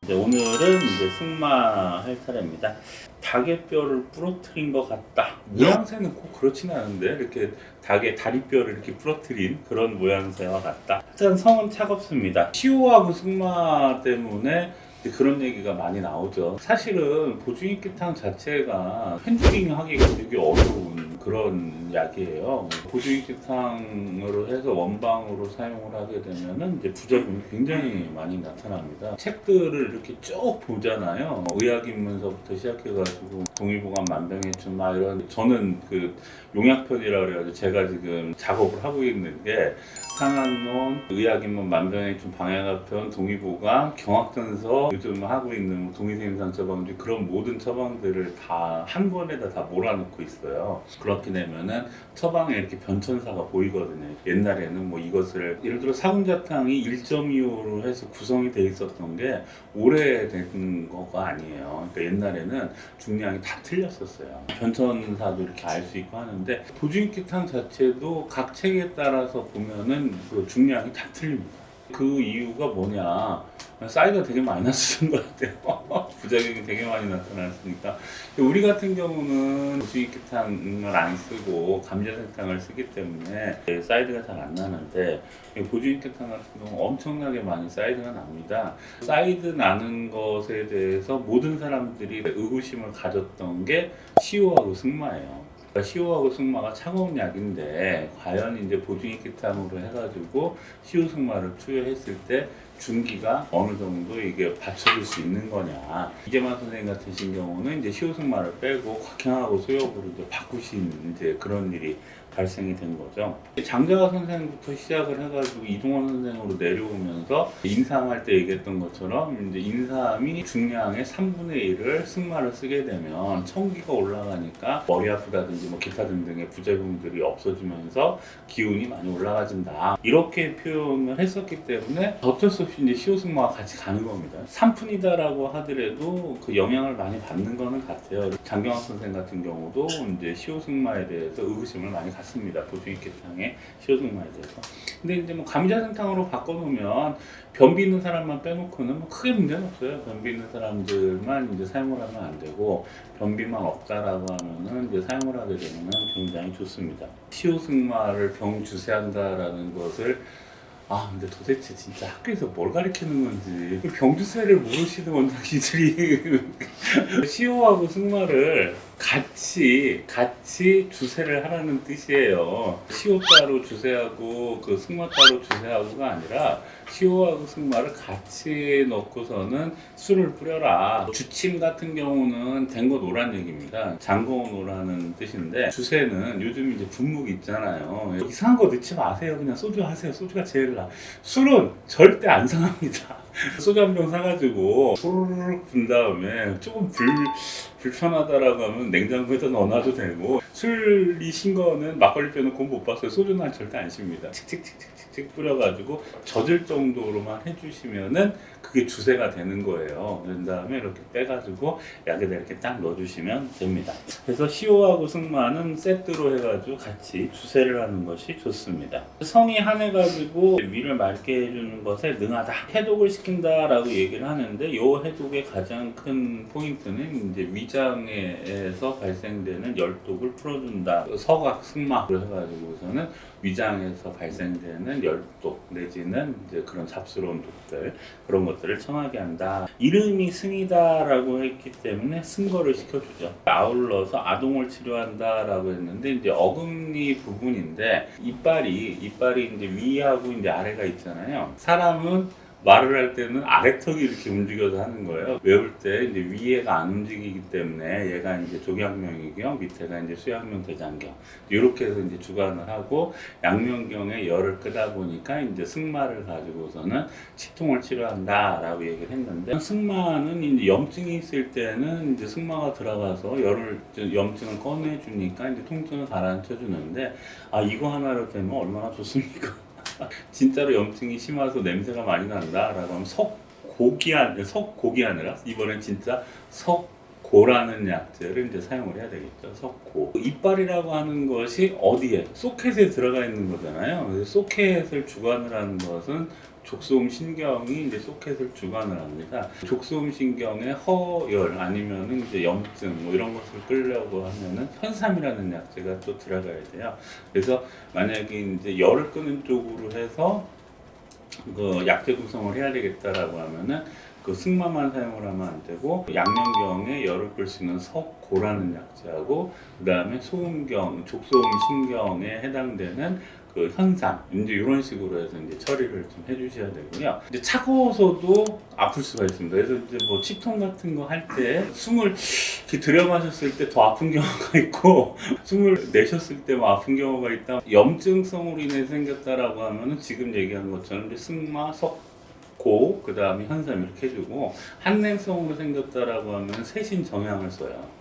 오늘은 이제 승마 할 차례입니다. 닭의 뼈를 부러뜨린 것 같다. 모양새는 꼭 그렇지는 않은데 이렇게 닭의 다리뼈를 이렇게 부러뜨린 그런 모양새와 같다. 일단 성은 차갑습니다. 시호하고 승마 때문에 이제 그런 얘기가 많이 나오죠. 사실은 보중익기탕 자체가 핸들링 하기가 되게 어려운 그런 약이에요. 보중익기탕으로 해서 원방으로 사용을 하게 되면은 이제 부작용이 굉장히 많이 나타납니다. 책들을 이렇게 쭉 보잖아요. 의학 입문서부터 시작해가지고 동의보감, 만병해충 막 이런, 저는 그 용약편이라 그래가지고 제가 지금 작업을 하고 있는 게 상한론, 의학입문, 만병해충, 방향학편, 동의보감, 경학전서, 요즘 하고 있는 뭐 동의세임상 처방주, 그런 모든 처방들을 다 한 권에다 다 몰아놓고 있어요. 그렇게 되면은 처방에 이렇게 변천사가 보이거든요. 옛날에는 뭐 이것을 예를 들어 사군자탕이 1.25로 해서 구성이 돼 있었던 게 오래된 거가 아니에요. 그러니까 옛날에는 중량이 다 틀렸었어요. 변천사도 이렇게 알 수 있고 하는데 보중익기탕 자체도 각 책에 따라서 보면은 그 중량이 다 틀립니다. 그 이유가 뭐냐? 사이드가 되게 많이 났었던 것 같아요. 부작용이 되게 많이 나타났으니까. 우리 같은 경우는 보중익기탕을 안 쓰고 감자설탕을 쓰기 때문에 사이드가 잘 안 나는데, 보중익기탕 같은 경우는 엄청나게 많이 사이드가 납니다. 사이드 나는 것에 대해서 모든 사람들이 의구심을 가졌던 게 시호하고 승마예요. 시호하고 승마가 차가운 약인데 과연 이제 보중익기탕으로 해가지고 시호 승마를 투여했을 때 중기가 어느 정도 이게 받쳐줄 수 있는 거냐. 이재만 선생님 같으신 경우는 이제 시호 승마를 빼고 곽형하고 소역으로 이제 바꾸신 이제 그런 일이 발생이 된 거죠. 장자가 선생부터 시작을 해가지고 이동원 선생으로 내려오면서 인삼할 때 얘기했던 것처럼 이제 인삼이 중량의 3분의 1을 승마를 쓰게 되면 청기가 올라가니까 머리 아프다든지 뭐 기타 등등의 부작용들이 없어지면서 기운이 많이 올라가진다. 이렇게 표현을 했었기 때문에 어쩔 수 없이 이제 시호승마와 같이 가는 겁니다. 3푼이다라고 하더라도 그 영향을 많이 받는 거는 같아요. 장경학 선생 같은 경우도 이제 시호승마에 대해서 의구심을 많이 갖습니다. 보중익기탕의 시호승마에 대해서. 근데 이제 뭐 감자생탕으로 바꿔놓으면 변비 있는 사람만 빼놓고는 뭐 크게 문제는 없어요. 변비 있는 사람들만 이제 사용을 하면 안 되고, 변비만 없다라고 하면은 이제 사용을 하게 되면 굉장히 좋습니다. 시호승마를 병 주세한다라는 것을, 근데 도대체 진짜 학교에서 뭘 가르치는 건지 병주세를 모르시는 원장님들이 시호하고 승마를 같이 주세를 하라는 뜻이에요. 시호 따로 주세하고 그 승마 따로 주세하고가 아니라 시호하고 승마를 같이 넣고서는 술을 뿌려라. 주침 같은 경우는 댕거 놓으란 얘기입니다. 잠궈 놓으라는 뜻인데, 주세는 요즘 이제 분무기 있잖아요. 이상한 거 넣지 마세요. 그냥 소주 하세요. 소주가 제일 나. 술은 절대 안 상합니다. 소주 한 병 사가지고 후루룩 분 다음에 조금 불편하다라고 하면 냉장고에다 넣어놔도 되고, 술이 신 거는 막걸리 빼놓고 못 봤어요. 소주는 절대 안 씁니다. 칙칙칙칙칙 뿌려가지고 젖을 정도로만 해주시면은 그게 주세가 되는 거예요. 그런 다음에 이렇게 빼가지고 약에다 이렇게 딱 넣어주시면 됩니다. 그래서 시호하고 승마는 세트로 해가지고 같이 주세를 하는 것이 좋습니다. 성이 한해가지고 위를 맑게 해주는 것에 능하다, 해독을 시킨다라고 얘기를 하는데, 이 해독의 가장 큰 포인트는 이제 위장에서 발생되는 열독을 풀어준다. 서각 승마로 해가지고서는 위장에서 발생되는 열독 내지는 이제 그런 잡스러운 독들, 그런 것들을 청하게 한다. 이름이 승이다라고 했기 때문에 승거를 시켜주죠. 아울러서 아동을 치료한다라고 했는데, 이제 어금니 부분인데 이빨이 이제 위하고 이제 아래가 있잖아요. 사람은 말을 할 때는 아래턱이 이렇게 움직여서 하는 거예요. 외울 때 이제 위에가 안 움직이기 때문에 얘가 이제 조경명이경, 밑에가 이제 수양명, 대장경, 이렇게 해서 이제 주관을 하고, 양명경에 열을 끄다 보니까 이제 승마를 가지고서는 치통을 치료한다라고 얘기를 했는데, 승마는 이제 염증이 있을 때는 이제 승마가 들어가서 염증을 꺼내주니까 이제 통증을 가라앉혀 주는데, 이거 하나로 되면 얼마나 좋습니까? 진짜로 염증이 심해서 냄새가 많이 난다 라고 하면 석고기 아니라 이번엔 진짜 석고 석고라는 약재를 이제 사용을 해야 되겠죠. 석고. 이빨이라고 하는 것이 어디에? 소켓에 들어가 있는 거잖아요. 그래서 소켓을 주관을 하는 것은 족소음 신경이 이제 소켓을 주관을 합니다. 족소음 신경의 허열 아니면은 이제 염증 뭐 이런 것을 끌려고 하면은 현삼이라는 약재가 또 들어가야 돼요. 그래서 만약에 이제 열을 끄는 쪽으로 해서 그 약재 구성을 해야 되겠다라고 하면은 그 승마만 사용을 하면 안 되고 양면경에 열을 끌 수 있는 석고라는 약재하고 그 다음에 소음경, 족소음 신경에 해당되는 그 현상 이제 이런 식으로 해서 이제 처리를 좀 해주셔야 되고요. 이제 차가워서도 아플 수가 있습니다. 그래서 이제 뭐 치통 같은 거 할 때 숨을 이렇게 들여 마셨을 때 더 아픈 경우가 있고 숨을 내셨을 때 뭐 아픈 경우가 있다. 염증성으로 인해 생겼다라고 하면은 지금 얘기한 것처럼 이제 승마, 석고, 그 다음에 현삼 이렇게 해주고 한냉성으로 생겼다라고 하면 세신 정향을 써요.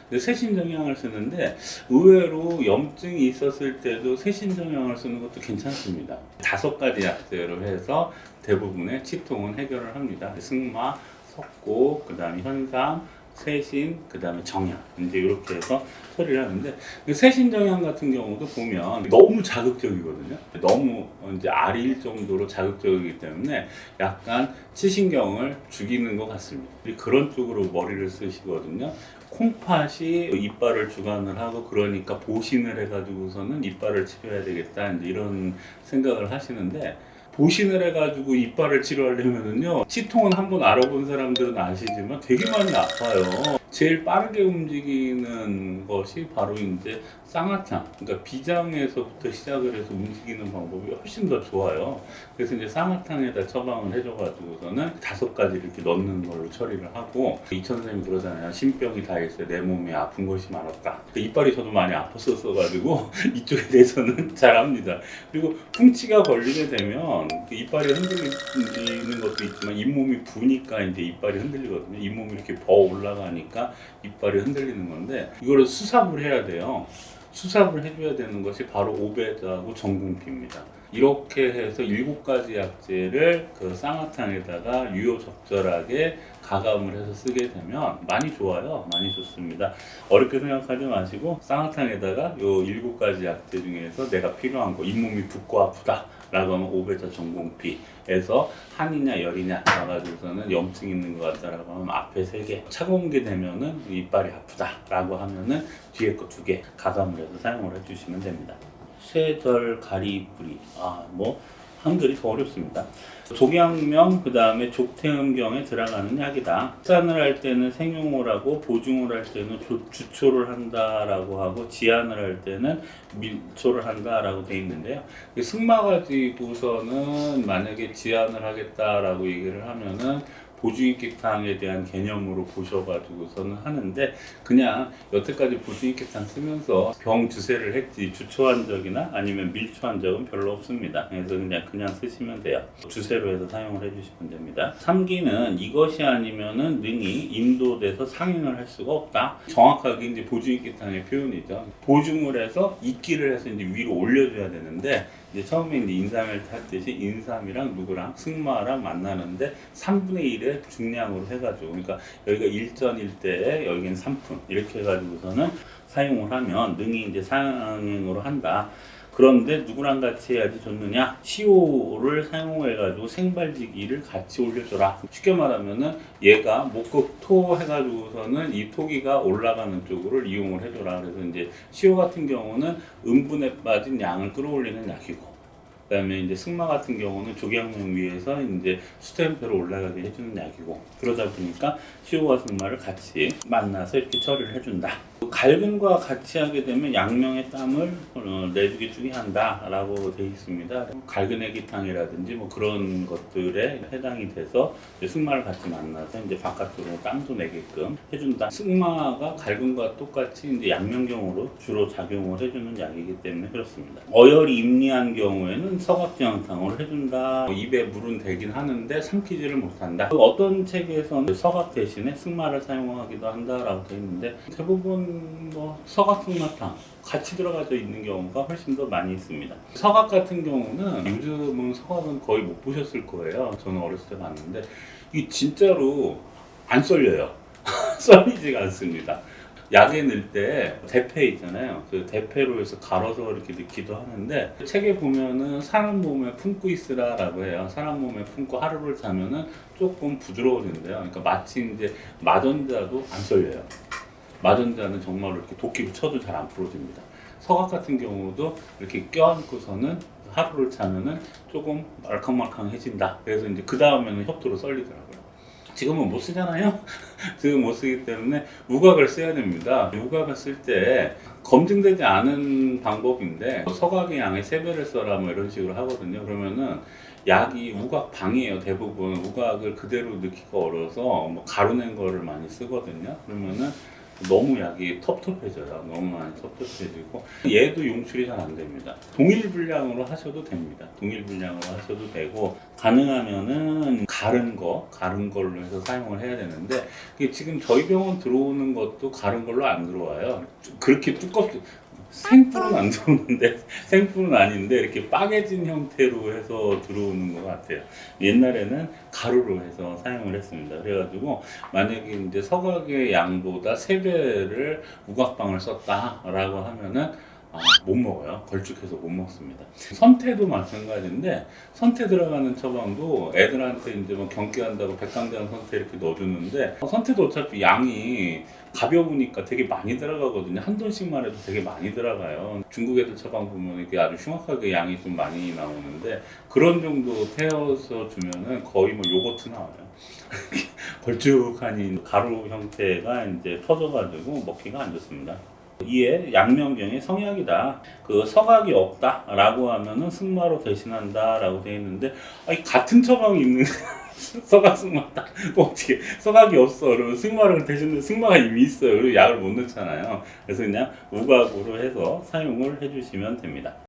세신정향을 쓰는데 의외로 염증이 있었을 때도 세신정향을 쓰는 것도 괜찮습니다. 5가지 약재로 해서 대부분의 치통은 해결을 합니다. 승마, 석고, 그 다음에 현삼, 세신, 그 다음에 정향 이제 이렇게 해서 처리를 하는데 세신정향 같은 경우도 보면 너무 자극적이거든요. 너무 이제 아릴 정도로 자극적이기 때문에 약간 치신경을 죽이는 것 같습니다. 그런 쪽으로 머리를 쓰시거든요. 콩팥이 이빨을 주관을 하고 그러니까 보신을 해가지고서는 이빨을 치료해야 되겠다 이제 이런 생각을 하시는데 보신을 해가지고 이빨을 치료하려면은요 치통은 한번 알아본 사람들은 아시지만 되게 많이 아파요. 제일 빠르게 움직이는 것이 바로 이제 쌍화탕, 그러니까 비장에서부터 시작을 해서 움직이는 방법이 훨씬 더 좋아요. 그래서 이제 쌍화탕에다 처방을 해줘가지고서는 5가지 이렇게 넣는 걸로 처리를 하고 이천 선생님이 그러잖아요. 신병이 다 있어요. 내 몸에 아픈 것이 많았다. 이빨이 저도 많이 아팠었어가지고 이쪽에 대해서는 잘합니다. 그리고 풍치가 걸리게 되면 이빨이 흔들리는 것도 있지만 잇몸이 부니까 이제 이빨이 흔들리거든요. 잇몸이 이렇게 버 올라가니까 이빨이 흔들리는 건데 이거를 수삽을 해야 돼요. 수삽을 해줘야 되는 것이 바로 오베다하고 전공피입니다. 이렇게 해서 7가지 약재를 그 쌍화탕에다가 유효적절하게 가감을 해서 쓰게 되면 많이 좋아요. 많이 좋습니다. 어렵게 생각하지 마시고 쌍화탕에다가 요 7가지 약재 중에서 내가 필요한 거 잇몸이 붓고 아프다 라고 하면 오베다 전공피에서 한이냐 열이냐 나가지고서는 염증 있는 것 같다라고 하면 앞에 3개, 차가운 게 되면은 이빨이 아프다 라고 하면은 뒤에 거 2개 가감을 해서 사용을 해주시면 됩니다. 쇠절 가리뿌리 뭐 한글이 더 어렵습니다. 족양명 그 다음에 족태음경에 들어가는 약이다. 출산을 할 때는 생용을 보증을 할 때는 주초를 한다라고 하고 지안을 할 때는 밀초를 한다라고 돼 있는데요. 승마 가지고서는 만약에 지안을 하겠다라고 얘기를 하면은 보증익객탕에 대한 개념으로 보셔가지고서는 하는데 그냥 여태까지 보증익객탕 쓰면서 병 주세를 했지 주초한 적이나 아니면 밀초한 적은 별로 없습니다. 그래서 그냥 쓰시면 돼요. 주세로 해서 사용을 해주시면 됩니다. 3기는 이것이 아니면은 능이 인도돼서 상행을 할 수가 없다. 정확하게 이제 보증익객탕의 표현이죠. 보증을 해서 익기를 해서 이제 위로 올려줘야 되는데 이제 처음에 이제 인삼을 탔듯이 인삼이랑 누구랑 승마랑 만나는데 3분의 1의 중량으로 해가지고 그러니까 여기가 1전일 여기는 3푼 이렇게 해가지고서는 사용을 하면 능이 이제 상행으로 한다. 그런데 누구랑 같이 해야지 좋느냐? 시오를 사용해가지고 생발지기를 같이 올려줘라. 쉽게 말하면은 얘가 목극토 해가지고서는 이 토기가 올라가는 쪽으로 이용을 해줘라. 그래서 이제 시오 같은 경우는 음분에 빠진 양을 끌어올리는 약이고, 그다음에 이제 승마 같은 경우는 족양명 위에서 이제 수템페로 올라가게 해주는 약이고, 그러다 보니까 시오와 승마를 같이 만나서 이렇게 처리를 해준다. 갈근과 같이 하게 되면 양명의 땀을 내주게 주게 한다라고 되어 있습니다. 갈근애기탕이라든지 뭐 그런 것들에 해당이 돼서 승마를 같이 만나서 이제 바깥으로 땀도 내게끔 해준다. 승마가 갈근과 똑같이 이제 양명경으로 주로 작용을 해주는 약이기 때문에 그렇습니다. 어혈이 임리한 경우에는 서각지향탕을 해준다. 입에 물은 되긴 하는데 삼키지를 못한다. 어떤 책에서는 서각 대신에 승마를 사용하기도 한다라고 되어 있는데 대부분 뭐 서각 승마탕 같이 들어가져 있는 경우가 훨씬 더 많이 있습니다. 서각 같은 경우는 요즘은 서각은 거의 못 보셨을 거예요. 저는 어렸을 때 봤는데 이게 진짜로 안 썰려요. 썰리지가 않습니다. 약에 넣을 때 대패 있잖아요. 그 대패로 해서 갈아서 이렇게 넣기도 하는데 책에 보면은 사람 몸에 품고 있으라라고 해요. 사람 몸에 품고 하루를 자면은 조금 부드러워진대요. 그러니까 마치 이제 마전자도 안 썰려요. 마전자는 정말로 이렇게 도끼로 쳐도 잘 안 부러집니다. 서각 같은 경우도 이렇게 껴안고서는 하루를 자면은 조금 말캉말캉해진다. 그래서 이제 그 다음에는 협도로 썰리더라고요. 지금은 못 쓰잖아요. 지금 못 쓰기 때문에 우각을 써야 됩니다. 우각을 쓸 때 검증되지 않은 방법인데 서각의 양의 3배를 써라 뭐 이런 식으로 하거든요. 그러면은 약이 우각 방이에요. 대부분 우각을 그대로 넣기가 어려서 뭐 가루낸 거를 많이 쓰거든요. 그러면은 너무 약이 텁텁해져요. 너무 많이 텁텁해지고 얘도 용출이 잘 안 됩니다. 동일 분량으로 하셔도 됩니다. 동일 분량으로 하셔도 되고 가능하면은 가른 걸로 해서 사용을 해야 되는데 이게 지금 저희 병원 들어오는 것도 가른 걸로 안 들어와요. 그렇게 두껍게 생뿔은 안 들어오는데 생뿔은 아닌데 이렇게 빠개진 형태로 해서 들어오는 것 같아요. 옛날에는 가루로 해서 사용을 했습니다. 그래가지고 만약에 이제 서각의 양보다 3배를 우각방을 썼다라고 하면은 못 먹어요. 걸쭉해서 못 먹습니다. 선태도 마찬가지인데 선태 들어가는 처방도 애들한테 이제 뭐 경기한다고 백강장 선태 이렇게 넣어주는데 선태도 어차피 양이 가벼우니까 되게 많이 들어가거든요. 한 돈씩만 해도 되게 많이 들어가요. 중국 애들 처방 보면 이게 아주 흉악하게 양이 좀 많이 나오는데 그런 정도 태워서 주면은 거의 뭐 요거트 나와요. 걸쭉한 가루 형태가 이제 터져가지고 먹기가 안 좋습니다. 이에 양명경의 성약이다. 그 서각이 없다라고 하면은 승마로 대신한다라고 되어 있는데 아니 같은 처방이 있는 서각 승마 딱 어떻게 서각이 없어 그러면 승마를 대신에 승마가 이미 있어요. 그리고 약을 못 넣잖아요. 그래서 그냥 우각으로 해서 사용을 해주시면 됩니다.